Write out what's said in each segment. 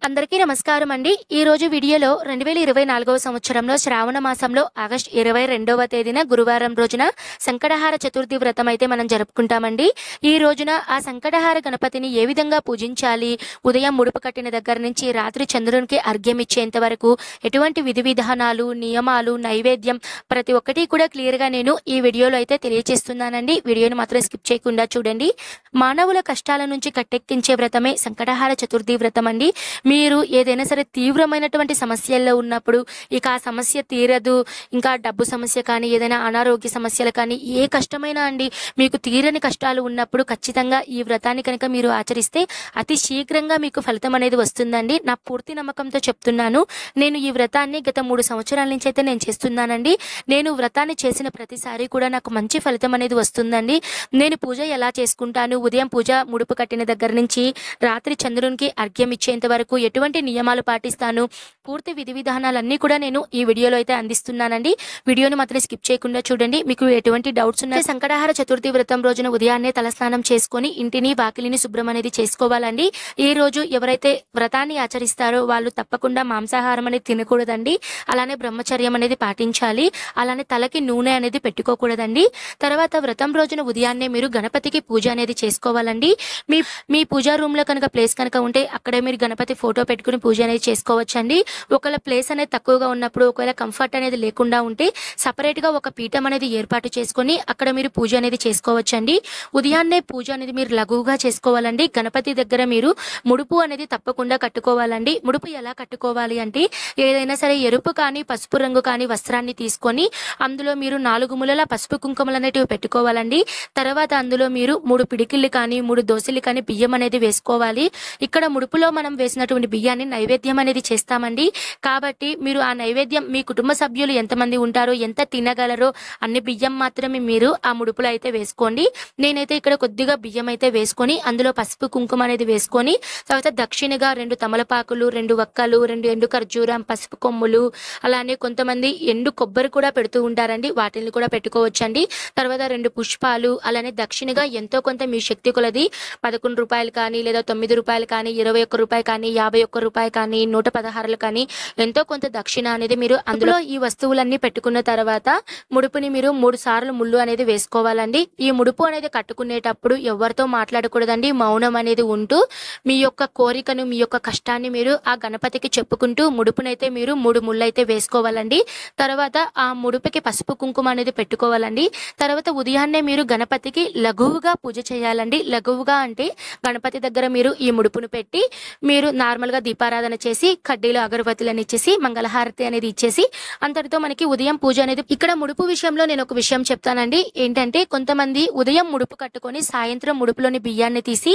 అందరికీ నమస్కారం అండి. ఈ రోజు వీడియోలో 2024వ సంవత్సరంలో శ్రావణ మాసంలో ఆగస్టు 22వ తేదీన గురువారం రోజున సంకటహార చతుర్థి వ్రతం అయితే మనం జరుపుకుంటామండి. ఈ రోజున ఆ సంకటహార గణపతిని ఏ విధంగా పూజించాలి, ఉదయం ముడుపు కట్టిన దగ్గర నుంచి రాత్రి చంద్రునికి అర్ఘ్యం ఇచ్చేంత వరకు ఎటువంటి విధి విధానాలు, నియమాలు, నైవేద్యం ప్రతి ఒక్కటి కూడా క్లియర్గా నేను ఈ వీడియోలో అయితే తెలియజేస్తున్నానండి. వీడియోని మాత్రం స్కిప్ చేయకుండా చూడండి. మానవుల కష్టాల నుంచి కట్టెక్కించే వ్రతమే సంకటహార చతుర్థి వ్రతం అండి. మీరు ఏదైనా సరే తీవ్రమైనటువంటి సమస్యల్లో ఉన్నప్పుడు ఇక ఆ సమస్య తీరదు, ఇంకా డబ్బు సమస్య కానీ ఏదైనా అనారోగ్య సమస్యలు కానీ ఏ కష్టమైనా అండి మీకు తీరని కష్టాలు ఉన్నప్పుడు ఖచ్చితంగా ఈ వ్రతాన్ని కనుక మీరు ఆచరిస్తే అతి శీఘ్రంగా మీకు ఫలితం అనేది వస్తుందండి. నా పూర్తి నమ్మకంతో చెప్తున్నాను. నేను ఈ వ్రతాన్ని గత 3 సంవత్సరాల నుంచి అయితే నేను చేస్తున్నానండి. నేను వ్రతాన్ని చేసిన ప్రతిసారి కూడా నాకు మంచి ఫలితం అనేది వస్తుందండి. నేను పూజ ఎలా చేసుకుంటాను, ఉదయం పూజ ముడుపు కట్టిన దగ్గర నుంచి రాత్రి చంద్రునికి అర్ఘ్యం ఇచ్చేంత వరకు ఎటువంటి నియమాలు పాటిస్తాను, పూర్తి విధి విధానాలన్నీ కూడా నేను ఈ వీడియోలో అయితే అందిస్తున్నానండి. వీడియోని మాత్రం స్కిప్ చేయకుండా చూడండి. మీకు ఎటువంటి డౌట్స్ ఉన్నాయి, సంకటహార చతుర్థి వ్రతం రోజున ఉదయాన్నే తలస్నానం చేసుకొని ఇంటిని వాకిలిని శుభ్రం అనేది చేసుకోవాలండి. ఈ రోజు ఎవరైతే వ్రతాన్ని ఆచరిస్తారో వాళ్ళు తప్పకుండా మాంసాహారం అనేది తినకూడదండి. అలానే బ్రహ్మచర్యం అనేది పాటించాలి. అలానే తలకి నూనె అనేది పెట్టుకోకూడదండి. తర్వాత వ్రతం రోజున ఉదయాన్నే మీరు గణపతికి పూజ అనేది చేసుకోవాలండి. మీ మీ పూజా రూమ్ లో కనుక ప్లేస్ కనుక ఉంటే అక్కడే మీరు గణపతి ఫోటో పెట్టుకుని పూజ అనేది చేసుకోవచ్చండి. ఒకవేళ ప్లేస్ అనేది తక్కువగా ఉన్నప్పుడు, ఒకవేళ కంఫర్ట్ అనేది లేకుండా ఉంటే సపరేట్ గా ఒక పీఠం అనేది ఏర్పాటు చేసుకొని అక్కడ మీరు పూజ అనేది చేసుకోవచ్చండి. ఉదయాన్నే పూజ అనేది మీరు లఘువుగా చేసుకోవాలండి. గణపతి దగ్గర మీరు ముడుపు అనేది తప్పకుండా కట్టుకోవాలండి. ముడుపు ఎలా కట్టుకోవాలి అంటే ఏదైనా సరే ఎరుపు కానీ పసుపు రంగు కానీ వస్త్రాన్ని తీసుకొని అందులో మీరు 4 మూలల పసుపు కుంకుమలు అనేటివి పెట్టుకోవాలండి. తర్వాత అందులో మీరు 3 పిడికిళ్ళు కానీ 3 దోశలు కానీ బియ్యం అనేది వేసుకోవాలి. ఇక్కడ ముడుపులో మనం వేసినటువంటి బియ్యాన్ని నైవేద్యం అనేది చేస్తామండి. కాబట్టి మీరు ఆ నైవేద్యం మీ కుటుంబ సభ్యులు ఎంతమంది ఉంటారో, ఎంత తినగలరో అన్ని బియ్యం మాత్రమే మీరు ఆ ముడుపులో అయితే వేసుకోండి. నేనైతే ఇక్కడ కొద్దిగా బియ్యం అయితే వేసుకొని అందులో పసుపు కుంకుమ అనేది వేసుకొని తర్వాత దక్షిణగా 2 తమలపాకులు, 2 వక్కలు, 2 ఎండు ఖర్జూరం, పసుపు కొమ్ములు, అలానే కొంతమంది ఎండు కొబ్బరి కూడా పెడుతూ ఉంటారండి. వాటిని కూడా పెట్టుకోవచ్చండి. తర్వాత 2 పుష్పాలు, అలానే దక్షిణగా ఎంతో కొంత మీ శక్తి కొలది 11 రూపాయలు కానీ లేదా 9 రూపాయలు కానీ 21 రూపాయి కానీ 51 రూపాయి కానీ 116 కానీ ఎంతో కొంత దక్షిణ అనేది మీరు అందులో ఈ వస్తువులన్నీ పెట్టుకున్న తర్వాత ముడుపుని మీరు 3 సార్లు ముళ్ళు అనేది వేసుకోవాలండి. ఈ ముడుపు అనేది కట్టుకునేటప్పుడు ఎవరితో మాట్లాడకూడదండి. మౌనం అనేది ఉంటూ మీ యొక్క కోరికను, మీ యొక్క కష్టాన్ని మీరు ఆ గణపతికి చెప్పుకుంటూ ముడుపునైతే మీరు 3 ముళ్ళు అయితే వేసుకోవాలండి. తర్వాత ఆ ముడుపుకి పసుపు కుంకుమ అనేది పెట్టుకోవాలండి. తర్వాత ఉదయాన్నే మీరు గణపతికి లఘువుగా పూజ చేయాలండి. లఘువుగా అంటే గణపతి దగ్గర మీరు ఈ ముడుపును పెట్టి మీరు నార్మల్ గా దీపారాధన చేసి కడ్డీలు అగరబత్తులను ఇచ్చేసి మంగళహారతి అనేది ఇచ్చేసి అంతటితో మనకి ఉదయం పూజ అనేది. ఇక్కడ ముడుపు విషయంలో నేను ఒక విషయం చెప్తానండి. ఏంటంటే కొంతమంది ఉదయం ముడుపు కట్టుకొని సాయంత్రం ముడుపులోని బియ్యాన్ని తీసి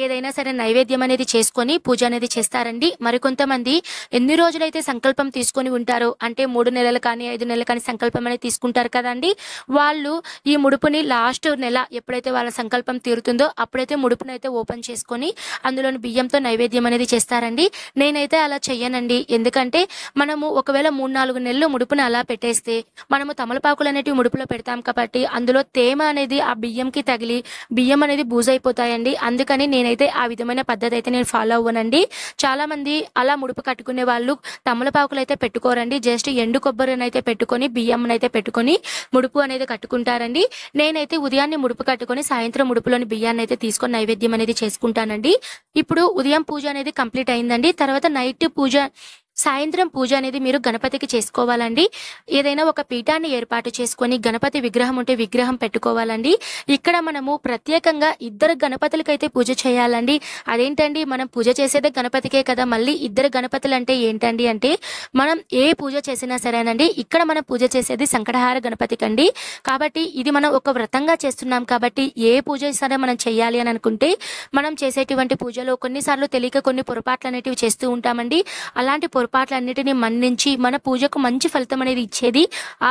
ఏదైనా సరే నైవేద్యం అనేది చేసుకొని పూజ అనేది చేస్తారండి. మరికొంతమంది ఎన్ని రోజులైతే సంకల్పం తీసుకొని ఉంటారో, అంటే 3 నెలలు కానీ 5 నెలలు కానీ సంకల్పం అనేది తీసుకుంటారు కదండి, వాళ్ళు ఈ ముడుపుని లాస్ట్ నెల ఎప్పుడైతే వాళ్ళ సంకల్పం తీరుతుందో అప్పుడైతే ముడుపునైతే ఓపెన్ చేసుకొని అందులోని బియ్యంతో నైవేద్యం అనేది చేస్తారండి. నేనైతే అలా చెయ్యనండి. ఎందుకంటే మనము ఒకవేళ 3-4 నెలలు ముడుపుని అలా పెట్టేస్తే మనము తమలపాకులు అనేటివి ముడుపులో పెడతాం కాబట్టి అందులో తేమ అనేది ఆ బియ్యంకి తగిలి బియ్యం అనేది బూజైపోతాయండి. అందుకని నేనైతే ఆ విధమైన పద్ధతి అయితే నేను ఫాలో అవ్వనండి. చాలా మంది అలా ముడుపు కట్టుకునే వాళ్ళు తమలపాకులు అయితే పెట్టుకోరండి. జస్ట్ ఎండు కొబ్బరిని అయితే పెట్టుకొని బియ్యం అయితే పెట్టుకొని ముడుపు అనేది కట్టుకుంటారండి. నేనైతే ఉదయాన్నే ముడుపు కట్టుకొని సాయంత్రం ముడుపులోని బియ్యాన్ని అయితే తీసుకొని నైవేద్యం అనేది చేసుకుంటానండి. ఇప్పుడు ఉదయం పూజ అనేది కంప్లీట్ అయిందండి. తర్వాత నైట్ పూజ, సాయంత్రం పూజ అనేది మీరు గణపతికి చేసుకోవాలండి. ఏదైనా ఒక పీఠాన్ని ఏర్పాటు చేసుకొని గణపతి విగ్రహం ఉంటే విగ్రహం పెట్టుకోవాలండి. ఇక్కడ మనము ప్రత్యేకంగా 2 గణపతులకైతే పూజ చేయాలండి. అదేంటండి, మనం పూజ చేసేదే గణపతికే కదా, మళ్ళీ 2 గణపతులు అంటే ఏంటండి అంటే మనం ఏ పూజ చేసినా సరేనండి ఇక్కడ మనం పూజ చేసేది సంకటహార గణపతికి అండి. కాబట్టి ఇది మనం ఒక వ్రతంగా చేస్తున్నాం కాబట్టి ఏ పూజ సరే మనం చేయాలి అని అనుకుంటే మనం చేసేటువంటి పూజలో కొన్నిసార్లు తెలియక కొన్ని పొరపాట్లు అనేటివి చేస్తూ ఉంటామండి. అలాంటి పొరపాట్లన్నిటిని మన్నించి మన పూజకు మంచి ఫలితం అనేది ఇచ్చేది ఆ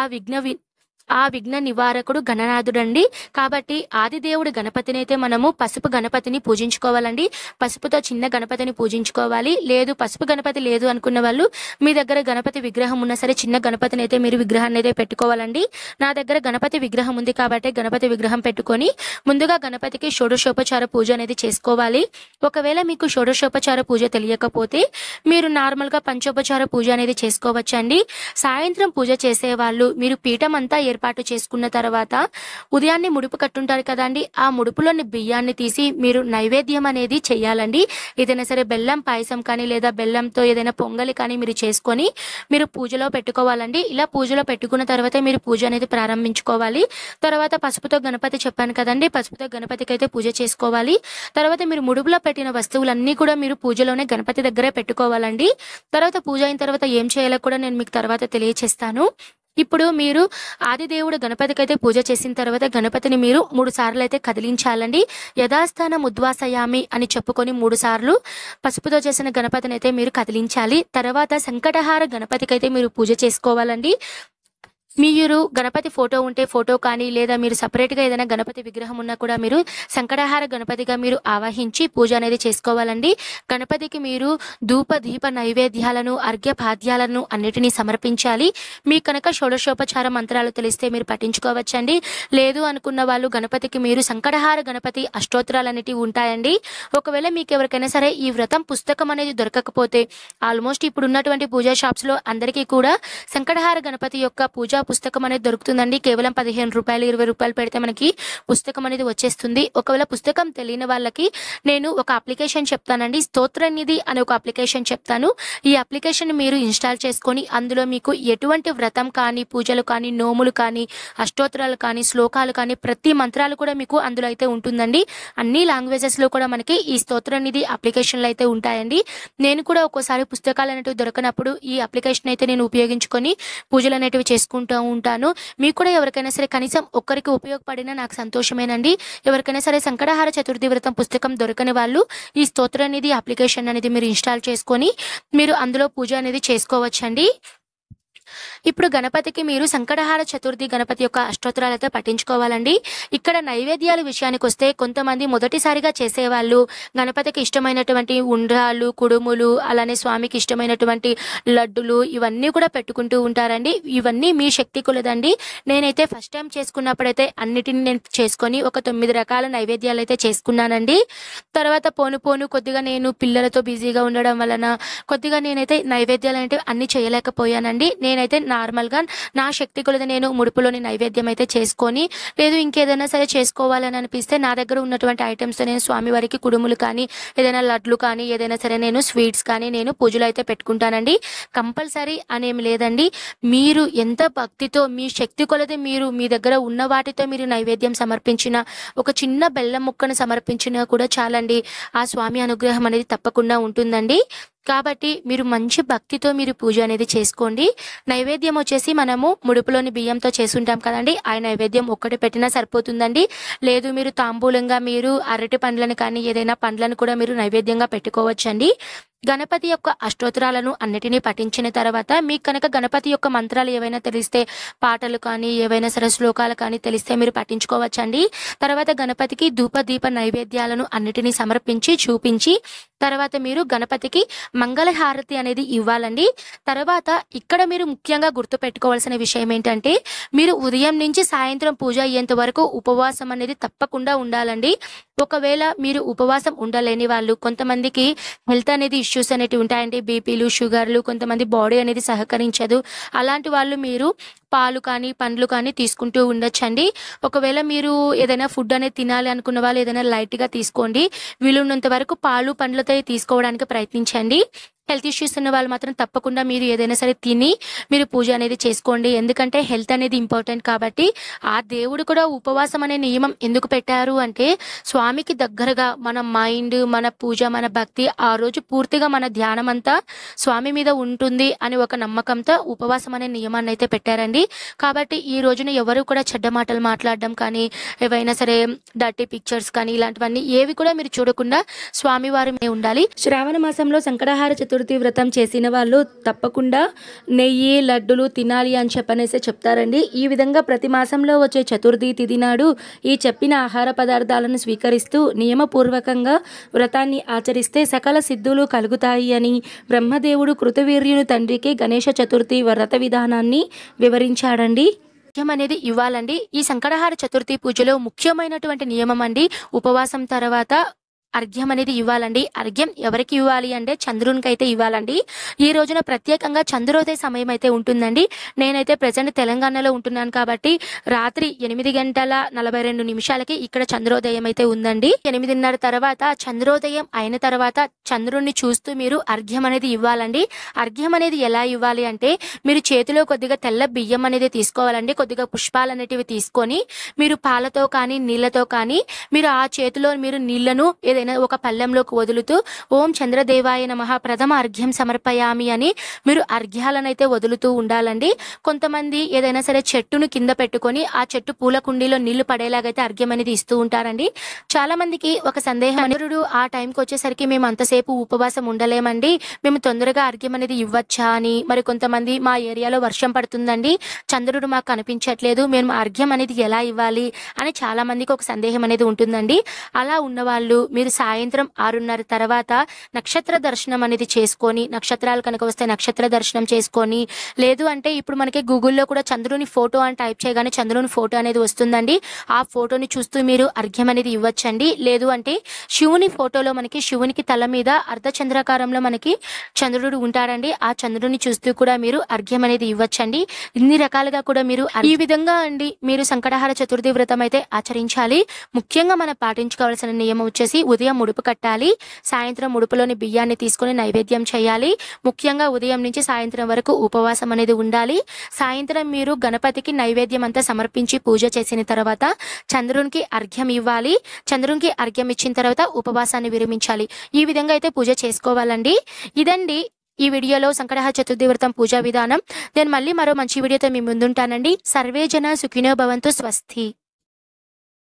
ఆ విఘ్న నివారకుడు గణనాథుడండి. కాబట్టి ఆదిదేవుడు గణపతినైతే మనము పసుపు గణపతిని పూజించుకోవాలండి. పసుపుతో చిన్న గణపతిని పూజించుకోవాలి. లేదు పసుపు గణపతి లేదు అనుకున్న వాళ్ళు మీ దగ్గర గణపతి విగ్రహం ఉన్నా సరే చిన్న గణపతిని అయితే మీరు విగ్రహాన్ని అయితే పెట్టుకోవాలండి. నా దగ్గర గణపతి విగ్రహం ఉంది కాబట్టి గణపతి విగ్రహం పెట్టుకొని ముందుగా గణపతికి షోడశోపచార పూజ అనేది చేసుకోవాలి. ఒకవేళ మీకు షోడశోపచార పూజ తెలియకపోతే మీరు నార్మల్గా పంచోపచార పూజ అనేది చేసుకోవచ్చండి. సాయంత్రం పూజ చేసేవాళ్ళు మీరు పీఠం అంతా ఏర్పాటు చేసుకున్న తర్వాత ఉదయాన్నే ముడుపు కట్టుంటారు కదండి, ఆ ముడుపులోని బియ్యాన్ని తీసి మీరు నైవేద్యం అనేది చేయాలండి. ఏదైనా సరే బెల్లం పాయసం కానీ లేదా బెల్లంతో ఏదైనా పొంగలి కానీ మీరు చేసుకొని మీరు పూజలో పెట్టుకోవాలండి. ఇలా పూజలో పెట్టుకున్న తర్వాత మీరు పూజ అనేది ప్రారంభించుకోవాలి. తర్వాత పసుపుతో గణపతి చెప్పాను కదండి, పసుపుతో గణపతికి అయితే పూజ చేసుకోవాలి. తర్వాత మీరు ముడుపులో పెట్టిన వస్తువులన్నీ కూడా మీరు పూజలోనే గణపతి దగ్గరే పెట్టుకోవాలండి. తర్వాత పూజ అయిన తర్వాత ఏం చేయాలో కూడా నేను మీకు తర్వాత తెలియచేస్తాను. ఇప్పుడు మీరు ఆదిదేవుడు గణపతికైతే పూజ చేసిన తర్వాత గణపతిని మీరు 3 సార్లు అయితే కదిలించాలండి. యథాస్థానం ఉద్వాసయామి అని చెప్పుకొని 3 సార్లు పసుపుతో చేసిన గణపతిని అయితే మీరు కదిలించాలి. తర్వాత సంకటహార గణపతికైతే మీరు పూజ చేసుకోవాలండి. మీరు గణపతి ఫోటో ఉంటే ఫోటో కానీ లేదా మీరు సపరేట్గా ఏదైనా గణపతి విగ్రహం ఉన్నా కూడా మీరు సంకటహార గణపతిగా మీరు ఆవాహించి పూజ అనేది చేసుకోవాలండి. గణపతికి మీరు ధూప దీప నైవేద్యాలను అర్ఘ్యపాద్యాలను అన్నిటినీ సమర్పించాలి. మీ కనుక షోడశోపచార మంత్రాలు తెలిస్తే మీరు పఠించుకోవచ్చండి. లేదు అనుకున్న వాళ్ళు గణపతికి మీరు సంకటహార గణపతి అష్టోత్తరాలు అనేటివి ఉంటాయండి. ఒకవేళ మీకు ఎవరికైనా సరే ఈ వ్రతం పుస్తకం అనేది దొరకకపోతే ఆల్మోస్ట్ ఇప్పుడు ఉన్నటువంటి పూజా షాప్స్లో అందరికీ కూడా సంకటహార గణపతి యొక్క పూజా పుస్తకం అనేది దొరుకుతుందండి. కేవలం 15 రూపాయలు 20 రూపాయలు పెడితే మనకి పుస్తకం అనేది వచ్చేస్తుంది. ఒకవేళ పుస్తకం తెలియని వాళ్ళకి నేను ఒక అప్లికేషన్ చెప్తానండి, స్తోత్రనిధి అనే ఒక అప్లికేషన్ చెప్తాను. ఈ అప్లికేషన్ మీరు ఇన్స్టాల్ చేసుకొని అందులో మీకు ఎటువంటి వ్రతం కానీ పూజలు కానీ నోములు కానీ అష్టోత్తరాలు కానీ శ్లోకాలు కానీ ప్రతి మంత్రాలు కూడా మీకు అందులో అయితే ఉంటుందండి. అన్ని లాంగ్వేజెస్లో కూడా మనకి ఈ స్తోత్రనిధి అప్లికేషన్లు అయితే ఉంటాయండి. నేను కూడా ఒక్కోసారి పుస్తకాలు అనేటివి దొరకనప్పుడు ఈ అప్లికేషన్ అయితే నేను ఉపయోగించుకొని పూజలు అనేటివి చేసుకుంటూ ఉంటాను. మీకు కూడా ఎవరికైనా సరే కనీసం ఒక్కరికి ఉపయోగపడినా నాకు సంతోషమేనండి. ఎవరికైనా సరే సంకటహార చతుర్థి వ్రతం పుస్తకం దొరకని వాళ్ళు ఈ స్తోత్రనిధి అప్లికేషన్ అనేది మీరు ఇన్స్టాల్ చేసుకొని మీరు అందులో పూజ అనేది చేసుకోవచ్చండి. ఇప్పుడు గణపతికి మీరు సంకటహార చతుర్థి గణపతి యొక్క అష్టోత్తరాలతో పఠించుకోవాలండి. ఇక్కడ నైవేద్యాల విషయానికి వస్తే కొంతమంది మొదటిసారిగా చేసేవాళ్ళు గణపతికి ఇష్టమైనటువంటి ఉండ్రాలు కుడుములు అలానే స్వామికి ఇష్టమైనటువంటి లడ్డులు ఇవన్నీ కూడా పెట్టుకుంటూ ఉంటారండి. ఇవన్నీ మీ శక్తి కొలదండి. నేనైతే ఫస్ట్ టైం చేసుకున్నప్పుడైతే అన్నిటిని నేను చేసుకొని ఒక 9 రకాల నైవేద్యాలు అయితే చేసుకున్నానండి. తర్వాత పోను పోను కొద్దిగా నేను పిల్లలతో బిజీగా ఉండడం వలన కొద్దిగా నేనైతే నైవేద్యాలు అంటే అన్ని చేయలేకపోయానండి. నేనైతే నార్మల్గా నా శక్తి కొలది నేను ముడుపులోని నైవేద్యం అయితే చేసుకొని లేదు ఇంకేదైనా సరే చేసుకోవాలని అనిపిస్తే నా దగ్గర ఉన్నటువంటి ఐటమ్స్ నేను స్వామివారికి కుడుములు కానీ ఏదైనా లడ్లు కానీ ఏదైనా సరే నేను స్వీట్స్ కానీ నేను పూజలు అయితే పెట్టుకుంటానండి. కంపల్సరీ అనేమి లేదండి. మీరు ఎంత భక్తితో మీ శక్తి కొలది మీరు మీ దగ్గర ఉన్న వాటితో మీరు నైవేద్యం సమర్పించిన ఒక చిన్న బెల్లం ముక్కను సమర్పించినా కూడా చాలండి. ఆ స్వామి అనుగ్రహం అనేది తప్పకుండా ఉంటుందండి. కాబట్టి మీరు మంచి భక్తితో మీరు పూజ అనేది చేసుకోండి. నైవేద్యం వచ్చేసి మనము ముడుపులోని బియ్యంతో చేసుంటాం కదండి, ఆ నైవేద్యం ఒక్కటి పెట్టినా సరిపోతుందండి. లేదు మీరు తాంబూలంగా మీరు అరటి పండ్లను కానీ ఏదైనా పండ్లను కూడా మీరు నైవేద్యంగా పెట్టుకోవచ్చండి. గణపతి యొక్క అష్టోత్తరాలను అన్నిటినీ పఠించిన తర్వాత మీకు కనుక గణపతి యొక్క మంత్రాలు ఏవైనా తెలిస్తే పాటలు కానీ ఏవైనా సరే శ్లోకాలు కానీ తెలిస్తే మీరు పఠించుకోవచ్చండి. తర్వాత గణపతికి ధూప దీప నైవేద్యాలను అన్నిటినీ సమర్పించి చూపించి తర్వాత మీరు గణపతికి మంగళహారతి అనేది ఇవ్వాలండి. తర్వాత ఇక్కడ మీరు ముఖ్యంగా గుర్తుపెట్టుకోవాల్సిన విషయం ఏంటంటే మీరు ఉదయం నుంచి సాయంత్రం పూజ అయ్యేంత వరకు ఉపవాసం అనేది తప్పకుండా ఉండాలండి. ఒకవేళ మీరు ఉపవాసం ఉండలేని వాళ్ళు కొంతమందికి హెల్త్ అనేది ఇష్యూస్ అనేవి ఉంటాయండి, బీపీలు షుగర్లు, కొంతమంది బాడీ అనేది సహకరించదు. అలాంటి వాళ్ళు మీరు పాలు కానీ పండ్లు కానీ తీసుకుంటూ ఉండొచ్చండి. ఒకవేళ మీరు ఏదైనా ఫుడ్ అనేది తినాలి అనుకున్న వాళ్ళు ఏదైనా లైట్గా తీసుకోండి. వీలున్నంత వరకు పాలు పండ్లతో తీసుకోవడానికి ప్రయత్నించండి. హెల్త్ ఇష్యూస్ ఉన్న వాళ్ళు మాత్రం తప్పకుండా మీరు ఏదైనా సరే తిని మీరు పూజ అనేది చేసుకోండి. ఎందుకంటే హెల్త్ అనేది ఇంపార్టెంట్ కాబట్టి. ఆ దేవుడు కూడా ఉపవాసం అనే నియమం ఎందుకు పెట్టారు అంటే స్వామికి దగ్గరగా మన మైండ్ మన పూజ మన భక్తి ఆ రోజు పూర్తిగా మన ధ్యానం అంతా స్వామి మీద ఉంటుంది అని ఒక నమ్మకంతో ఉపవాసం అనే నియమాన్ని అయితే పెట్టారండి. కాబట్టి ఈ రోజున ఎవరు కూడా చెడ్డ మాటలు మాట్లాడడం కానీ, ఏవైనా సరే డర్టీ పిక్చర్స్ కానీ ఇలాంటివన్నీ ఏవి కూడా మీరు చూడకుండా స్వామివారి మీద ఉండాలి. శ్రావణ మాసంలో సంకటహార చతుర్థి వ్రతం చేసిన వాళ్ళు తప్పకుండా నెయ్యి, లడ్డులు తినాలి అని చెప్పనేసి చెప్తారండి. ఈ విధంగా ప్రతి మాసంలో వచ్చే చతుర్థి తిథి నాడు ఈ చెప్పిన ఆహార పదార్థాలను స్వీకరిస్తూ నియమపూర్వకంగా వ్రతాన్ని ఆచరిస్తే సకల సిద్ధులు కలుగుతాయి అని బ్రహ్మదేవుడు కృతవీర్యుని తండ్రికి గణేష చతుర్థి వ్రత విధానాన్ని వివరించాడండి. అర్ఘ్యం అనేది ఇవ్వాలండి. ఈ సంకటహార చతుర్థి పూజలో ముఖ్యమైనటువంటి నియమం అండి, ఉపవాసం తర్వాత అర్ఘ్యం అనేది ఇవ్వాలండి. అర్ఘ్యం ఎవరికి ఇవ్వాలి అంటే చంద్రునికి అయితే ఇవ్వాలండి. ఈ రోజున ప్రత్యేకంగా చంద్రోదయ సమయం అయితే ఉంటుందండి. నేనైతే ప్రజెంట్ తెలంగాణలో ఉంటున్నాను కాబట్టి రాత్రి 8:42 ఇక్కడ చంద్రోదయం అయితే ఉందండి. 8:30 తర్వాత చంద్రోదయం అయిన తర్వాత చంద్రుణ్ణి చూస్తూ మీరు అర్ఘ్యం అనేది ఇవ్వాలండి. అర్ఘ్యం అనేది ఎలా ఇవ్వాలి అంటే మీరు చేతిలో కొద్దిగా తెల్ల బియ్యం అనేది తీసుకోవాలండి. కొద్దిగా పుష్పాలు అనేటివి తీసుకొని మీరు పాలతో కానీ నీళ్లతో కానీ మీరు ఆ చేతిలో మీరు నీళ్లను ఒక పళ్ళెంలోకి వదులుతూ ఓం చంద్రదేవాయ నమః ప్రథమ అర్ఘ్యం సమర్పయామి అని మీరు అర్ఘ్యాలనైతే వదులుతూ ఉండాలండి. కొంతమంది ఏదైనా సరే చెట్టును కింద పెట్టుకొని ఆ చెట్టు పూల కుండీలో నీళ్లు పడేలాగైతే అర్ఘ్యం అనేది ఇస్తూ ఉంటారండి. చాలా మందికి ఒక సందేహం, చంద్రుడు ఆ టైంకి వచ్చేసరికి మేము అంతసేపు ఉపవాసం ఉండలేమండి, మేము తొందరగా అర్ఘ్యం అనేది ఇవ్వచ్చా అని. మరి కొంతమంది మా ఏరియాలో వర్షం పడుతుందండి, చంద్రుడు మాకు కనిపించట్లేదు, మేము అర్ఘ్యం అనేది ఎలా ఇవ్వాలి అని చాలా మందికి ఒక సందేహం అనేది ఉంటుందండి. అలా ఉన్నవాళ్ళు మీరు సాయంత్రం 6:30 తర్వాత నక్షత్ర దర్శనం అనేది చేసుకొని, నక్షత్రాలు కనుక వస్తే నక్షత్ర దర్శనం చేసుకొని, లేదు అంటే ఇప్పుడు మనకి గూగుల్లో కూడా చంద్రుని ఫోటో అని టైప్ చేయగానే చంద్రుని ఫోటో అనేది వస్తుందండి. ఆ ఫోటోని చూస్తూ మీరు అర్ఘ్యం అనేది ఇవ్వచ్చండి. లేదు అంటే శివుని ఫోటోలో మనకి శివునికి తల మీద అర్ధచంద్రాకారంలో మనకి చంద్రుడు ఉంటాడండి. ఆ చంద్రుని చూస్తూ కూడా మీరు అర్ఘ్యం అనేది ఇవ్వచ్చండి. ఇన్ని రకాలుగా కూడా మీరు ఈ విధంగా అండి మీరు సంకటహార చతుర్థి వ్రతం అయితే ఆచరించాలి. ముఖ్యంగా మనం పాటించుకోవాల్సిన నియమం వచ్చేసి ఉదయం ముడుపు కట్టాలి. సాయంత్రం ముడుపులోని బియ్యాన్ని తీసుకొని నైవేద్యం చేయాలి. ముఖ్యంగా ఉదయం నుంచి సాయంత్రం వరకు ఉపవాసం అనేది ఉండాలి. సాయంత్రం మీరు గణపతికి నైవేద్యం అంతా సమర్పించి పూజ చేసిన తర్వాత చంద్రునికి అర్ఘ్యం ఇవ్వాలి. చంద్రునికి అర్ఘ్యం ఇచ్చిన తర్వాత ఉపవాసాన్ని విరమించాలి. ఈ విధంగా అయితే పూజ చేసుకోవాలండి. ఇదండి ఈ వీడియోలో సంకటహార చతుర్థి వ్రతం పూజా విధానం. నేను మళ్ళీ మరో మంచి వీడియోతో మీ ముందుంటానండి. సర్వే జన సుఖినో భవంతు. స్వస్తి.